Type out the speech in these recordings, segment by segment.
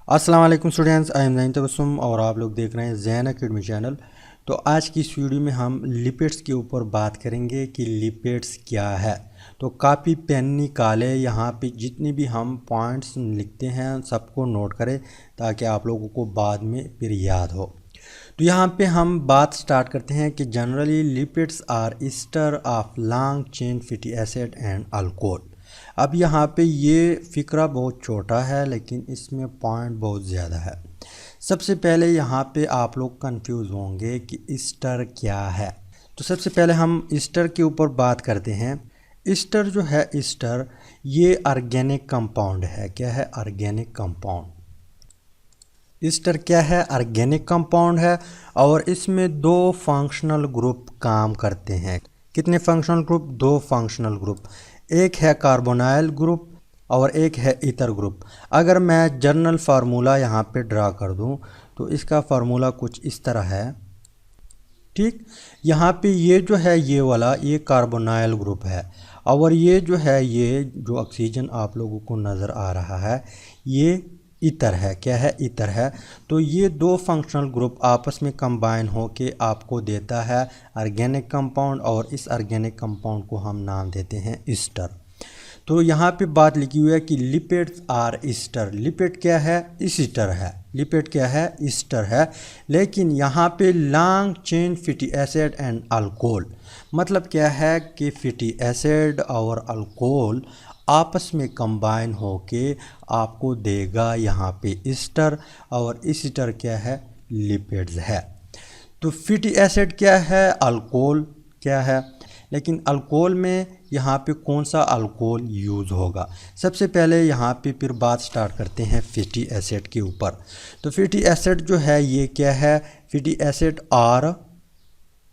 अस्सलाम वालेकुम students, I am Jain Tabassum और आप लोग देख रहे हैं जैन अकेडमी चैनल। तो आज की इस वीडियो में हम लिपिड्स के ऊपर बात करेंगे कि लिपिड्स क्या है। तो कापी पेन निकाले, यहाँ पे जितनी भी हम पॉइंट्स लिखते हैं सबको नोट करें ताकि आप लोगों को बाद में फिर याद हो। तो यहाँ पे हम बात स्टार्ट करते हैं कि generally lipids are ester of long chain fatty acid and alcohol. अब यहाँ पे ये फ़िक्रा बहुत छोटा है लेकिन इसमें पॉइंट बहुत ज़्यादा है। सबसे पहले यहाँ पे आप लोग कंफ्यूज होंगे कि ईस्टर क्या है। तो सबसे पहले हम ईस्टर के ऊपर बात करते हैं। ईस्टर जो है, ईस्टर ये ऑर्गेनिक कंपाउंड है। क्या है? Organic compound. ईस्टर क्या है? ऑर्गेनिक कंपाउंड है और इसमें दो फंक्शनल ग्रुप काम करते हैं। कितने फंक्शनल ग्रुप? दो फंक्शनल ग्रुप। एक है कार्बोनाइल ग्रुप और एक है ईथर ग्रुप। अगर मैं जर्नल फार्मूला यहाँ पे ड्रा कर दूँ तो इसका फार्मूला कुछ इस तरह है। ठीक, यहाँ पे ये जो है ये वाला ये कार्बोनाइल ग्रुप है और ये जो है ये जो ऑक्सीजन आप लोगों को नज़र आ रहा है ये ईथर है। क्या है? ईथर है। तो ये दो फंक्शनल ग्रुप आपस में कंबाइन हो के आपको देता है ऑर्गेनिक कंपाउंड और इस ऑर्गेनिक कंपाउंड को हम नाम देते हैं ईस्टर। तो यहाँ पे बात लिखी हुई है कि लिपिड्स आर ईस्टर। लिपिड क्या है? ईस्टर है। लिपिड क्या है? ईस्टर है। लेकिन यहाँ पे long chain fatty acid and alcohol मतलब क्या है कि फैटी एसिड और अल्कोहल आपस में कंबाइन होके आपको देगा यहाँ पे ईस्टर और ईस्टर क्या है? लिपिड्स है। तो फैटी एसिड क्या है? अल्कोहल क्या है? लेकिन अल्कोहल में यहाँ पे कौन सा अल्कोहल यूज़ होगा? सबसे पहले यहाँ पे फिर बात स्टार्ट करते हैं फैटी एसिड के ऊपर। तो फैटी एसिड जो है ये क्या है? Fatty acid are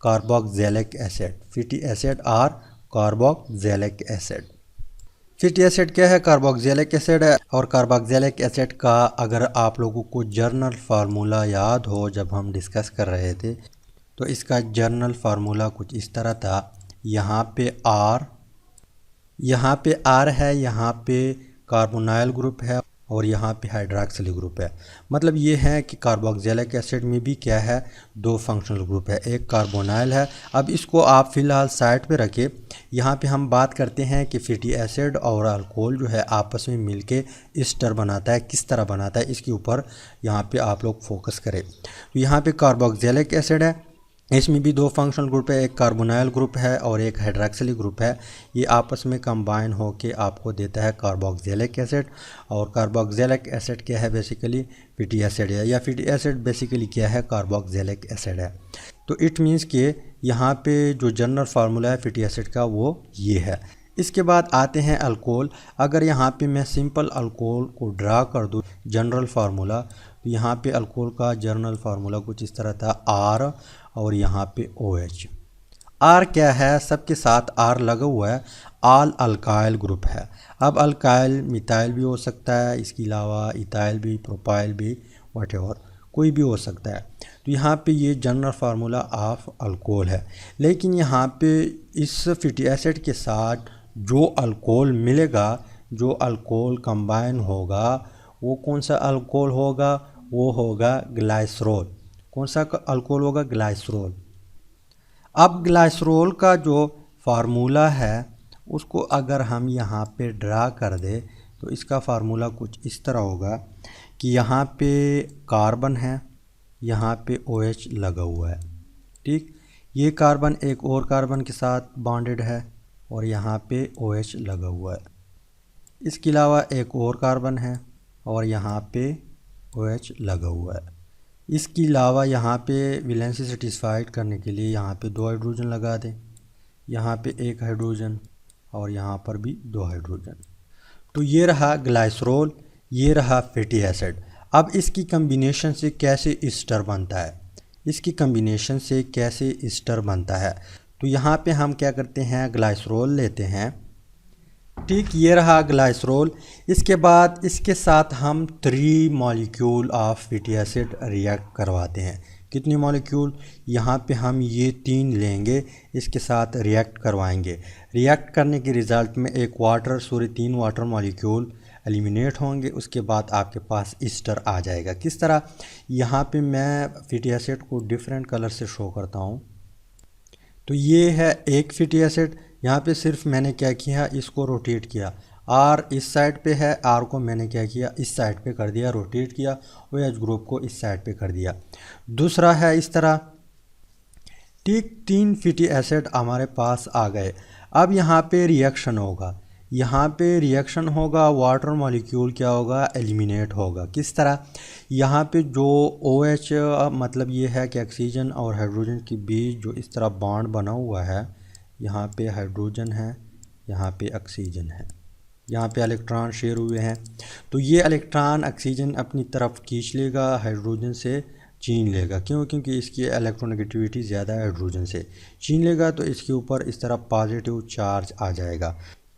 carboxylic acid. Fatty acid are carboxylic acid. Fatty acid क्या है? कार्बोक्सिलिक एसिड है। और कार्बोक्सिलिक एसिड का अगर आप लोगों को जर्नल फार्मूला याद हो जब हम डिस्कस कर रहे थे तो इसका जर्नल फार्मूला कुछ इस तरह था। यहाँ पे आर है, यहाँ पे कार्बोनाइल ग्रुप है और यहाँ पे हाइड्रॉक्सिल ग्रुप है। मतलब ये है कि कार्बोक्सिलिक एसिड में भी क्या है? दो फंक्शनल ग्रुप है, एक कार्बोनाइल है। अब इसको आप फ़िलहाल साइड पे रखें। यहाँ पे हम बात करते हैं कि फैटी एसिड और अल्कोहल जो है आपस में मिलके ईस्टर बनाता है। किस तरह बनाता है इसके ऊपर यहाँ पे आप लोग फोकस करें। तो यहाँ पे कार्बोक्सिलिक एसिड है, इसमें भी दो फंक्शनल ग्रुप है, एक कार्बोनाइल ग्रुप है और एक हाइड्रॉक्सिल ग्रुप है। ये आपस में कंबाइन होके आपको देता है कार्बोक्सिलिक एसिड। और कार्बोक्सिलिक एसिड क्या है? बेसिकली फैटी एसिड है, या फैटी एसिड बेसिकली क्या है? कार्बोक्सिलिक एसिड है। तो इट मीन्स कि यहाँ पे जो जनरल फार्मूला है फैटी एसिड का वो ये है। इसके बाद आते हैं अल्कोहल। अगर यहाँ पे मैं सिंपल अल्कोहल को ड्रा कर दूँ जनरल फार्मूला, तो यहाँ पे अल्कोहल का जनरल फार्मूला कुछ इस तरह था, आर और यहाँ पे OH। आर क्या है? सबके साथ आर लगा हुआ है, आल अल्काइल ग्रुप है। अब अल्काइल मिथाइल भी हो सकता है, इसके अलावा इथाइल भी, प्रोपाइल भी, व्हाटएवर कोई भी हो सकता है। तो यहाँ पे ये जनरल फार्मूला ऑफ अल्कोहल है। लेकिन यहाँ पे इस फैटी एसिड के साथ जो अल्कोहल मिलेगा, जो अल्कोहल कंबाइन होगा, वो कौन सा अल्कोहल होगा? वो होगा ग्लाइसरोल। कौन सा अल्कोहल होगा? ग्लाइसरोल। अब ग्लाइसरोल का जो फार्मूला है उसको अगर हम यहाँ पे ड्रा कर दे तो इसका फार्मूला कुछ इस तरह होगा कि यहाँ पे कार्बन है, यहाँ पे OH लगा हुआ है। ठीक, ये कार्बन एक और कार्बन के साथ बॉन्डेड है और यहाँ पे OH लगा हुआ है। इसके अलावा एक और कार्बन है और यहाँ पे OH लगा हुआ है। इसके अलावा यहाँ पे वैलेंसी सेटिस्फाइड करने के लिए यहाँ पे दो हाइड्रोजन लगा दें, यहाँ पे एक हाइड्रोजन और यहाँ पर भी दो हाइड्रोजन। तो ये रहा ग्लाइसरोल, ये रहा फैटी एसिड। अब इसकी कम्बिनेशन से कैसे ईस्टर बनता है? इसकी कम्बिनेशन से कैसे ईस्टर बनता है? तो यहाँ पे हम क्या करते हैं? ग्लाइसरोल लेते हैं। ठीक, ये रहा ग्लाइसरोल। इसके बाद इसके साथ हम 3 molecule of fatty acid react करवाते हैं। कितने मॉलिक्यूल? यहाँ पे हम ये 3 लेंगे, इसके साथ रिएक्ट करवाएंगे। रिएक्ट करने के रिज़ल्ट में एक 3 वाटर मॉलिक्यूल एलिमिनेट होंगे, उसके बाद आपके पास ईस्टर आ जाएगा। किस तरह, यहाँ पे मैं फैटी एसिड को डिफरेंट कलर से शो करता हूँ। तो ये है एक फैटी एसिड, यहाँ पे सिर्फ मैंने क्या किया, इसको रोटेट किया। आर इस साइड पे है, आर को मैंने क्या किया, इस साइड पे कर दिया, रोटेट किया। ओ एच ग्रुप को इस साइड पे कर दिया। दूसरा है इस तरह। ठीक 3 फैटी एसिड हमारे पास आ गए। अब यहाँ पे रिएक्शन होगा, यहाँ पे रिएक्शन होगा, वाटर मॉलिक्यूल क्या होगा, एलिमिनेट होगा। किस तरह, यहाँ पे जो OH मतलब ये है कि ऑक्सीजन और हाइड्रोजन के बीच जो इस तरह बॉन्ड बना हुआ है, यहाँ पे हाइड्रोजन है, यहाँ पे ऑक्सीजन है, यहाँ पे इलेक्ट्रॉन शेयर हुए हैं। तो ये इलेक्ट्रॉन ऑक्सीजन अपनी तरफ खींच लेगा, हाइड्रोजन से छीन लेगा। क्यों? क्योंकि इसकी इलेक्ट्रोनेगेटिविटी ज़्यादा है, हाइड्रोजन से छीन लेगा तो इसके ऊपर इस तरह पॉजिटिव चार्ज आ जाएगा,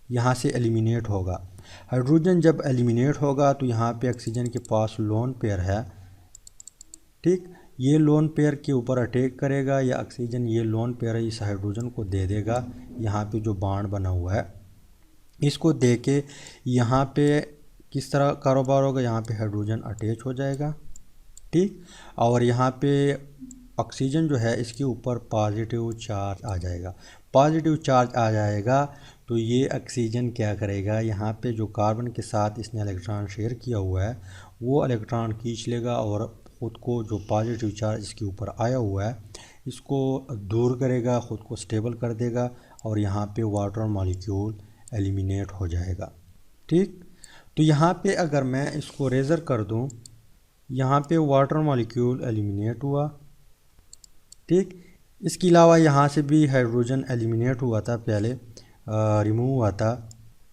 यहाँ से एलिमिनेट होगा। हाइड्रोजन जब एलिमिनेट होगा तो यहाँ पे ऑक्सीजन के पास लोन पेयर है, ठीक, ये लोन पेयर के ऊपर अटैक करेगा, या ऑक्सीजन ये लोन पेयर इस हाइड्रोजन को दे देगा। यहाँ पे जो बॉन्ड बना हुआ है इसको दे के यहाँ पे किस तरह कारोबार होगा, यहाँ पे हाइड्रोजन अटैच हो जाएगा, ठीक, और यहाँ पे ऑक्सीजन जो है इसके ऊपर पॉजिटिव चार्ज आ जाएगा। पॉजिटिव चार्ज आ जाएगा तो ये ऑक्सीजन क्या करेगा, यहाँ पे जो कार्बन के साथ इसने इलेक्ट्रॉन शेयर किया हुआ है वो इलेक्ट्रॉन खींच लेगा और ख़ुद को जो पॉजिटिव चार्ज इसके ऊपर आया हुआ है इसको दूर करेगा, ख़ुद को स्टेबल कर देगा, और यहाँ पे वाटर मॉलिक्यूल एलिमिनेट हो जाएगा। ठीक, तो यहाँ पे अगर मैं इसको रेज़र कर दूँ, यहाँ पे वाटर मॉलिक्यूल एलिमिनेट हुआ, ठीक। इसके अलावा यहाँ से भी हाइड्रोजन एलिमिनेट हुआ था पहले, रिमूव हुआ था,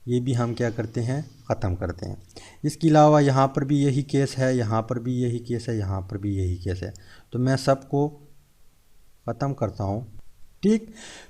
ये भी हम क्या करते हैं, ख़त्म करते हैं। इसके अलावा यहाँ पर भी यही केस है, यहाँ पर भी यही केस है, यहाँ पर भी यही केस है, तो मैं सबको ख़त्म करता हूँ। ठीक,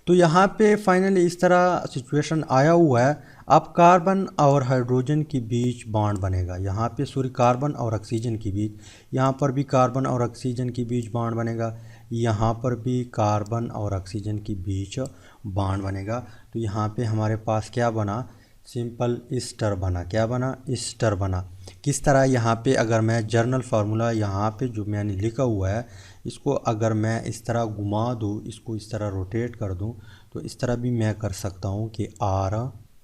तो यहाँ पे फाइनली इस तरह सिचुएशन आया हुआ है। अब कार्बन और हाइड्रोजन के बीच बॉन्ड बनेगा, यहाँ पे सॉरी कार्बन और ऑक्सीजन के बीच, यहाँ पर भी कार्बन और ऑक्सीजन के बीच बॉन्ड बनेगा, यहाँ पर भी कार्बन और ऑक्सीजन के बीच बॉन्ड बनेगा। तो यहाँ पे हमारे पास क्या बना, सिंपल ईस्टर बना। क्या बना, ईस्टर बना। किस तरह, यहाँ पे अगर मैं जर्नल फार्मूला यहाँ पे जो मैंने लिखा हुआ है इसको अगर मैं इस तरह घुमा दूँ, इसको इस तरह रोटेट कर दूँ, तो इस तरह भी मैं कर सकता हूँ कि आर,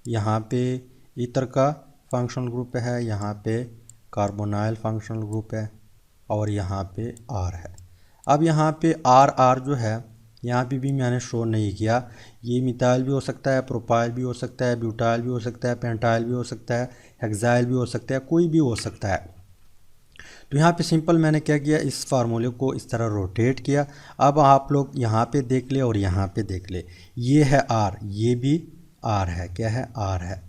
यहाँ पे ईथर का फंक्शनल ग्रुप है, यहाँ पे कार्बोनाइल फंक्शनल ग्रुप है, और यहाँ पे आर है। अब यहाँ पे आर जो है यहाँ पे भी मैंने शो नहीं किया, ये मिथाइल भी हो सकता है, प्रोपाइल भी हो सकता है, ब्यूटाइल भी हो सकता है, पेंटाइल भी हो सकता है, हेक्साइल भी हो सकता है, कोई भी हो सकता है। तो यहाँ पे सिंपल मैंने क्या किया, इस फार्मूले को इस तरह रोटेट किया। अब आप लोग यहाँ पे देख ले और यहाँ पे देख ले, ये है आर, ये भी आर है, क्या है, आर है।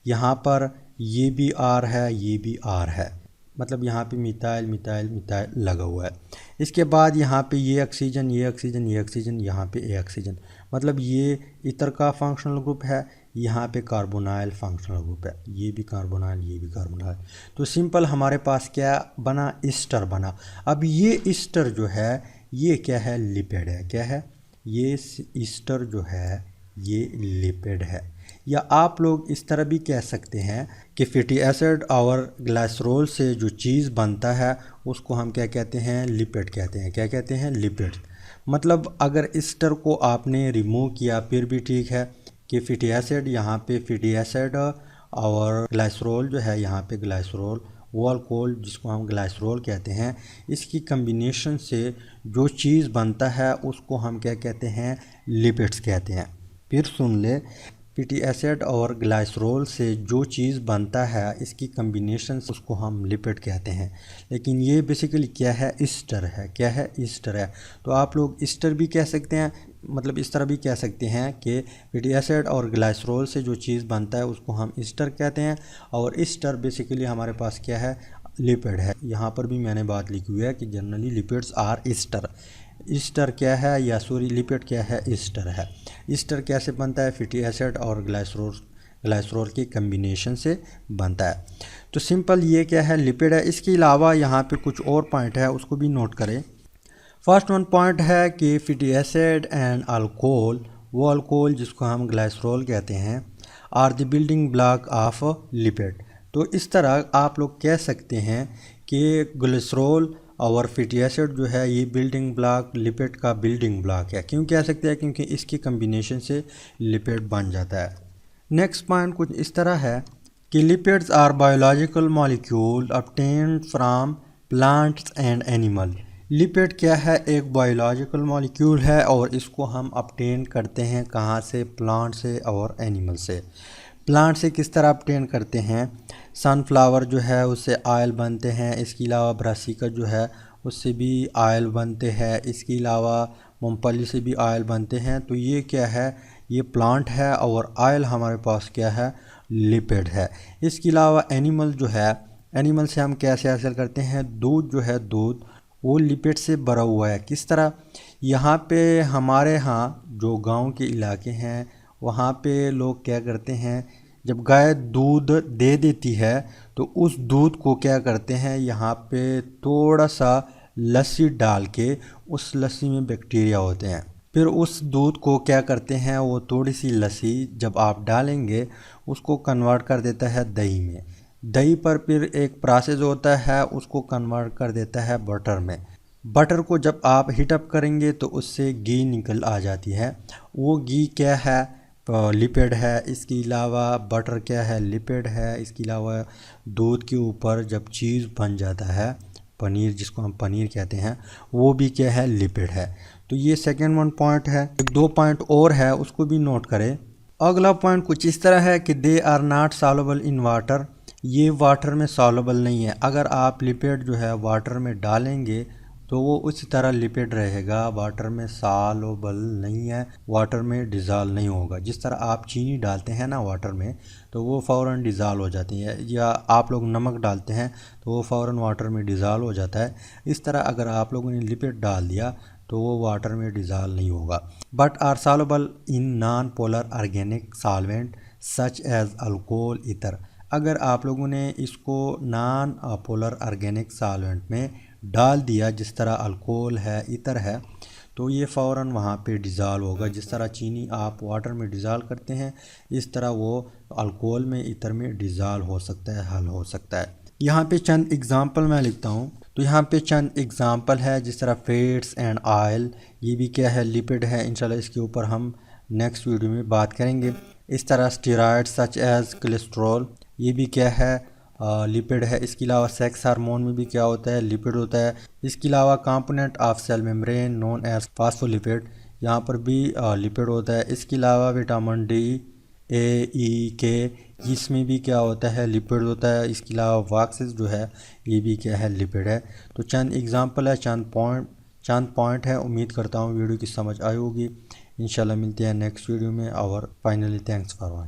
यहाँ पर ये भी आर है, ये भी आर है, मतलब यहाँ पे मिथाइल मिथाइल मिथाइल लगा हुआ है। इसके बाद यहाँ पे ये ऑक्सीजन, ये ऑक्सीजन, ये ऑक्सीजन, यहाँ पे ए ऑक्सीजन, मतलब ये ईथर का फंक्शनल ग्रुप है, यहाँ पे कार्बोनाइल फंक्शनल ग्रुप है, ये भी कार्बोनाइल, ये भी कार्बोनाइल। तो सिंपल हमारे पास क्या बना, ईस्टर बना। अब ये ईस्टर जो है ये क्या है, लिपिड है। क्या है, ये ईस्टर जो है ये लिपिड है। या आप लोग इस तरह भी कह सकते हैं कि फैटी एसिड और ग्लाइसरोल से जो चीज़ बनता है उसको हम क्या कहते हैं, लिपिड कहते हैं। क्या कहते हैं, लिपिड। मतलब अगर ईस्टर को आपने रिमूव किया फिर भी ठीक है कि फैटी एसिड, यहाँ पे फैटी एसिड और ग्लाइसरोल जो है, यहाँ पे ग्लाइसरोल, वो अल्कोहल जिसको हम ग्लाइसरोल कहते हैं, इसकी कम्बिनेशन से जो चीज़ बनता है उसको हम क्या कहते हैं, लिपिड्स कहते हैं। फिर सुन ले, फैटी एसिड और ग्लाइसरोल से जो चीज़ बनता है इसकी कम्बिनेशन से उसको हम लिपिड कहते हैं। लेकिन ये बेसिकली क्या है, ईस्टर है। क्या है, ईस्टर है। तो आप लोग ईस्टर भी कह सकते हैं, मतलब इस तरह भी कह सकते हैं कि फैटी एसिड और ग्लाइसरोल से जो चीज़ बनता है उसको हम ईस्टर कहते हैं, और ईस्टर बेसिकली हमारे पास क्या है, लिपिड है। यहाँ पर भी मैंने बात लिखी हुई है कि generally lipids are ester. Ester क्या है, या सॉरी लिपिड क्या है, ईस्टर है। ईस्टर कैसे बनता है, फैटी एसिड और ग्लाइसरोल की कम्बिनेशन से बनता है। तो सिंपल ये क्या है, लिपिड है। इसके अलावा यहाँ पे कुछ और पॉइंट है, उसको भी नोट करें। फर्स्ट वन पॉइंट है कि फैटी एसिड एंड अल्कोहल, वो अल्कोहल जिसको हम ग्लाइसरोल कहते हैं, are the building block of lipid. तो तो इस तरह आप लोग कह सकते हैं कि ग्लिसरॉल और फैटी एसिड जो है ये बिल्डिंग ब्लॉक लिपिड का बिल्डिंग ब्लॉक है। क्यों कह सकते हैं? क्योंकि इसकी कम्बिनेशन से लिपिड बन जाता है। नेक्स्ट पॉइंट कुछ इस तरह है कि lipids are biological molecule obtained from plants and animal. Lipid क्या है? एक बायोलॉजिकल मॉलिक्यूल है और इसको हम ऑब्टेन करते हैं कहाँ से? प्लांट से और एनिमल से। प्लांट से किस तरह ऑब्टेन करते हैं? सनफ्लावर जो है उससे ऑयल बनते हैं, इसके अलावा ब्रासिका जो है उससे भी ऑयल बनते हैं, इसके अलावा मूंगफली से भी ऑयल बनते हैं। तो ये क्या है? ये प्लांट है और ऑयल हमारे पास क्या है? लिपिड है। इसके अलावा एनिमल जो है, एनिमल से हम कैसे हासिल करते हैं? दूध जो है, दूध वो लिपिड से भरा हुआ है। किस तरह? यहाँ पे हमारे यहाँ जो गांव के इलाके हैं वहाँ पे लोग क्या करते हैं, जब गाय दूध दे देती है तो उस दूध को क्या करते हैं, यहाँ पे थोड़ा सा लस्सी डाल के, उस लस्सी में बैक्टीरिया होते हैं, फिर उस दूध को क्या करते हैं, वो थोड़ी सी लस्सी जब आप डालेंगे उसको कन्वर्ट कर देता है दही में। दही पर फिर एक प्रोसेस होता है, उसको कन्वर्ट कर देता है बटर में। बटर को जब आप हीटअप करेंगे तो उससे घी निकल आ जाती है। वो घी क्या है? लिपिड है। इसके अलावा बटर क्या है? लिपिड है। इसके अलावा दूध के ऊपर जब चीज़ बन जाता है, पनीर जिसको हम पनीर कहते हैं, वो भी क्या है? लिपिड है। तो ये सेकेंड वन पॉइंट है। एक दो पॉइंट और है, उसको भी नोट करें। अगला पॉइंट कुछ इस तरह है कि they are not soluble in water. ये वाटर में सॉल्युबल नहीं है। अगर आप लिपिड जो है वाटर में डालेंगे तो वो उसी तरह लिपिड रहेगा, वाटर में सॉल्युबल नहीं है, वाटर में डिज़ॉल्व नहीं होगा। जिस तरह आप चीनी डालते हैं ना वाटर में तो वो फ़ौरन डिज़ॉल्व हो जाती है, या आप लोग नमक डालते हैं तो वो फ़ौरन वाटर में डिज़ॉल्व हो जाता है। इस तरह अगर आप लोगों ने लिपिड डाल दिया तो वो वाटर में डिज़ॉल्व नहीं होगा। But are soluble in non polar organic solvent such as alcohol ether. अगर आप लोगों ने इसको नॉन पोलर ऑर्गेनिक सॉल्वेंट में डाल दिया, जिस तरह अल्कोहल है, ईथर है, तो ये फ़ौरन वहाँ पे डिज़ॉल्व होगा। जिस तरह चीनी आप वाटर में डिज़ॉल्व करते हैं, इस तरह वो अल्कोहल में, ईथर में डिज़ॉल्व हो सकता है, हल हो सकता है। यहाँ पे चंद एग्ज़ाम्पल मैं लिखता हूँ। तो यहाँ पे चंद एग्ज़ाम्पल है, जिस तरह फैट्स एंड ऑयल, ये भी क्या है? लिपिड है। इंशाल्लाह इसके ऊपर हम नेक्स्ट वीडियो में बात करेंगे। इस तरह स्टेरॉइड्स सच एज कोलेस्ट्रॉल, ये भी क्या है? लिपिड है। इसके अलावा सेक्स हार्मोन में भी क्या होता है? लिपिड होता है। इसके अलावा component of cell membrane known as phospholipid, यहाँ पर भी लिपिड होता है। इसके अलावा विटामिन डी, ए, ई, के, इसमें भी क्या होता है? लिपिड होता है। इसके अलावा वॉक्सेस जो है ये भी क्या है? लिपिड है। तो चंद एग्जांपल है, चंद पॉइंट है। उम्मीद करता हूँ वीडियो की समझ आई होगी। इंशाल्लाह मिलते हैं नेक्स्ट वीडियो में। और फाइनली थैंक्स फॉर वॉचिंग।